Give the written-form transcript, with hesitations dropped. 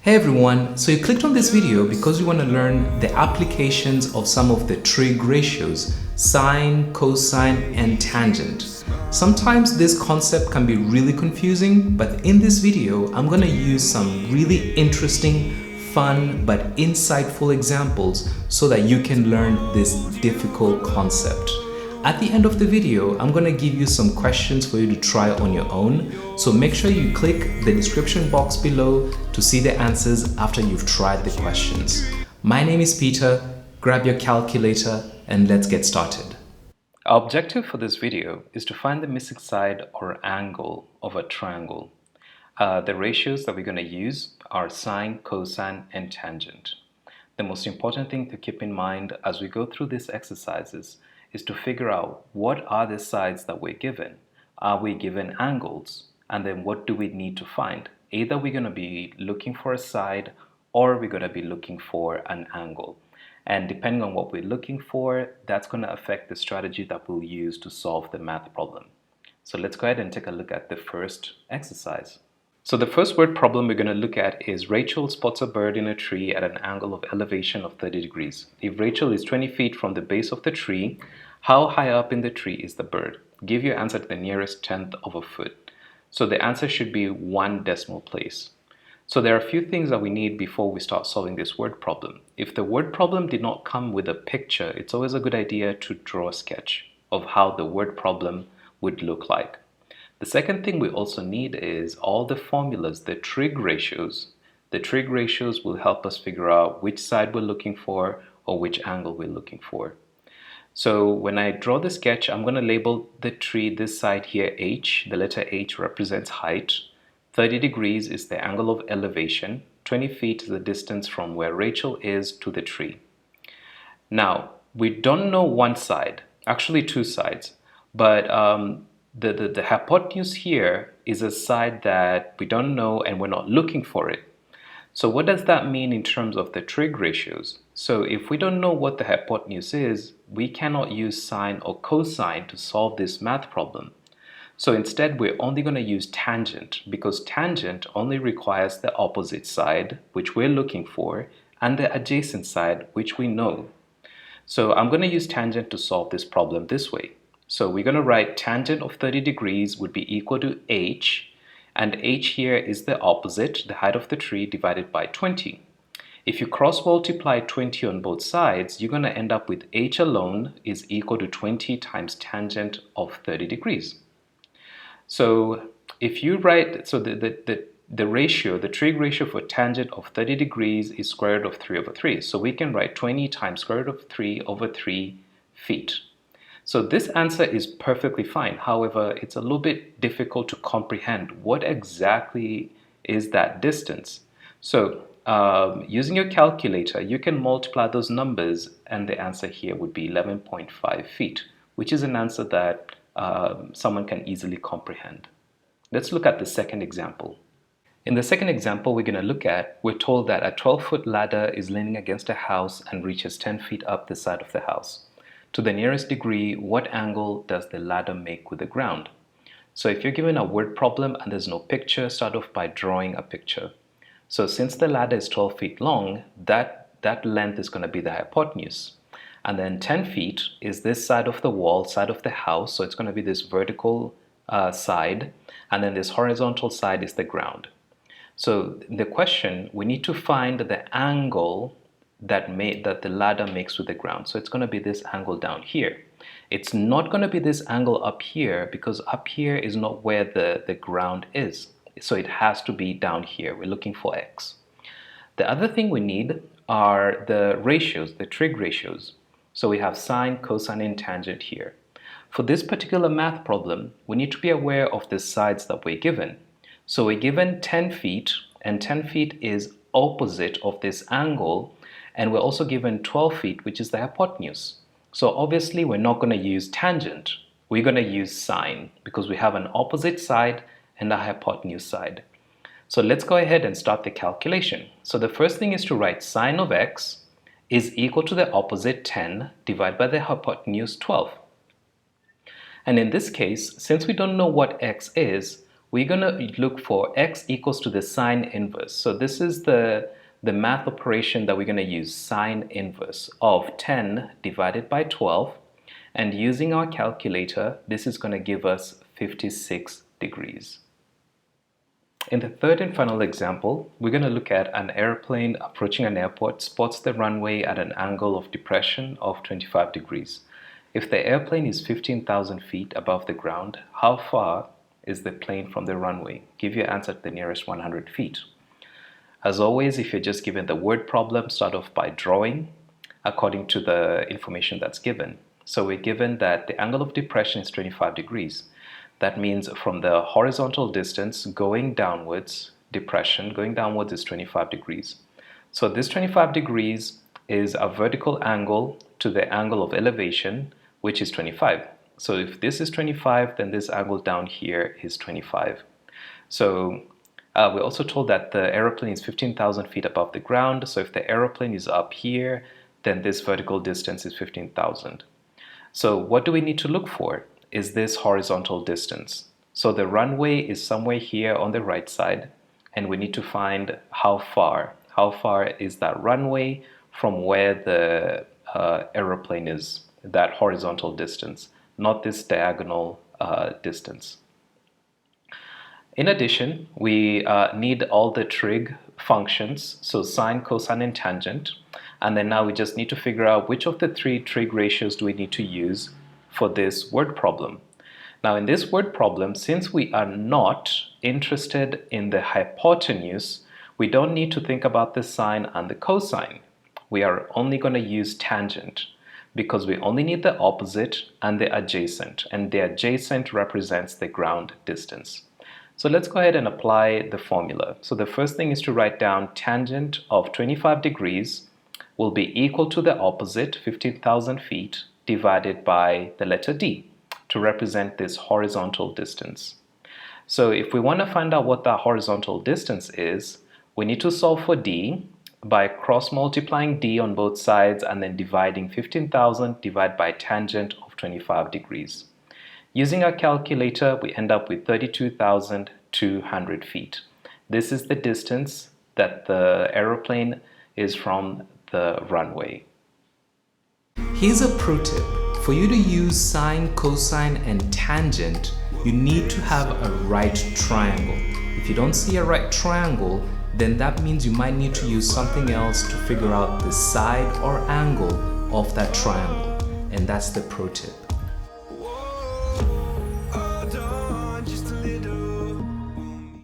Hey everyone, so you clicked on this video because you want to learn the applications of some of the trig ratios, sine, cosine, and tangent. Sometimes this concept can be really confusing, but in this video, I'm going to use some really interesting, fun, but insightful examples so that you can learn this difficult concept. At the end of the video, I'm going to give you some questions for you to try on your own. So make sure you click the description box below to see the answers after you've tried the questions. My name is Peter. Grab your calculator and let's get started. Our objective for this video is to find the missing side or angle of a triangle. The ratios that we're going to use are sine, cosine, and tangent. The most important thing to keep in mind as we go through these exercises is to figure out what are the sides that we're given. Are we given angles? And then what do we need to find? Either we're going to be looking for a side or we're going to be looking for an angle. And depending on what we're looking for, that's going to affect the strategy that we'll use to solve the math problem. So let's go ahead and take a look at the first exercise. So the first word problem we're going to look at is Rachel spots a bird in a tree at an angle of elevation of 30 degrees. If Rachel is 20 feet from the base of the tree, how high up in the tree is the bird? Give your answer to the nearest tenth of a foot. So the answer should be 1 decimal place. So there are a few things that we need before we start solving this word problem. If the word problem did not come with a picture, it's always a good idea to draw a sketch of how the word problem would look like. The second thing we also need is all the formulas, the trig ratios. The trig ratios will help us figure out which side we're looking for or which angle we're looking for. So when I draw the sketch, I'm going to label the tree this side here H. The letter H represents height. 30 degrees is the angle of elevation. 20 feet is the distance from where Rachel is to the tree. Now, we don't know one side, actually two sides, but the hypotenuse here is a side that we don't know and we're not looking for it. So what does that mean in terms of the trig ratios? So if we don't know what the hypotenuse is, we cannot use sine or cosine to solve this math problem. So instead, we're only going to use tangent because tangent only requires the opposite side, which we're looking for, and the adjacent side, which we know. So I'm going to use tangent to solve this problem this way. So we're going to write tangent of 30 degrees would be equal to h, and h here is the opposite, the height of the tree, divided by 20. If you cross multiply 20 on both sides, you're going to end up with h alone is equal to 20 times tangent of 30 degrees. So if you write, so the ratio, the trig ratio for tangent of 30 degrees is square root of 3 over 3. So we can write 20 times square root of 3 over 3 feet. So this answer is perfectly fine. However, it's a little bit difficult to comprehend what exactly is that distance. So using your calculator, you can multiply those numbers and the answer here would be 11.5 feet, which is an answer that someone can easily comprehend. Let's look at the second example. In the second example we're going to look at, we're told that a 12-foot ladder is leaning against a house and reaches 10 feet up the side of the house. To the nearest degree, what angle does the ladder make with the ground? So if you're given a word problem and there's no picture, start off by drawing a picture. So since the ladder is 12 feet long, that length is going to be the hypotenuse. And then 10 feet is this side of the wall, side of the house. So it's going to be this vertical side. And then this horizontal side is the ground. So in the question, we need to find the angle that the ladder makes with the ground. So it's going to be this angle down here. It's not going to be this angle up here because up here is not where the ground is. So it has to be down here. We're looking for x. The other thing we need are the ratios, the trig ratios. So we have sine, cosine, and tangent here. For this particular math problem, we need to be aware of the sides that we're given. So we're given 10 feet, and 10 feet is opposite of this angle, and we're also given 12 feet, which is the hypotenuse. So obviously, we're not going to use tangent. We're going to use sine because we have an opposite side and a hypotenuse side. So let's go ahead and start the calculation. So the first thing is to write sine of x is equal to the opposite 10 divided by the hypotenuse 12. And in this case, since we don't know what x is, we're going to look for x equals to the sine inverse. So this is the math operation that we're going to use, sine inverse of 10 divided by 12. And using our calculator, this is going to give us 56 degrees. In the third and final example, we're going to look at an airplane approaching an airport, spots the runway at an angle of depression of 25 degrees. If the airplane is 15,000 feet above the ground, how far is the plane from the runway? Give your answer to the nearest 100 feet. As always, if you're just given the word problem, start off by drawing according to the information that's given. So we're given that the angle of depression is 25 degrees. That means from the horizontal distance going downwards, depression going downwards is 25 degrees. So this 25 degrees is a vertical angle to the angle of elevation, which is 25. So if this is 25, then this angle down here is 25. So we're also told that the aeroplane is 15,000 feet above the ground. So if the aeroplane is up here, then this vertical distance is 15,000. So what do we need to look for? Is this horizontal distance. So the runway is somewhere here on the right side, and we need to find how far. How far is that runway from where the aeroplane is, that horizontal distance, not this diagonal distance. In addition, we need all the trig functions, so sine, cosine, and tangent. And then now we just need to figure out which of the three trig ratios do we need to use for this word problem. Now in this word problem, since we are not interested in the hypotenuse, we don't need to think about the sine and the cosine. We are only going to use tangent because we only need the opposite and the adjacent, and the adjacent represents the ground distance. So let's go ahead and apply the formula. So the first thing is to write down tangent of 25 degrees will be equal to the opposite, 15,000 feet, divided by the letter D to represent this horizontal distance. So if we want to find out what that horizontal distance is, we need to solve for D by cross-multiplying D on both sides and then dividing 15,000 divided by tangent of 25 degrees. Using our calculator, we end up with 32,200 feet. This is the distance that the aeroplane is from the runway. Here's a pro tip. For you to use sine, cosine, and tangent, you need to have a right triangle. If you don't see a right triangle, then that means you might need to use something else to figure out the side or angle of that triangle. And that's the pro tip.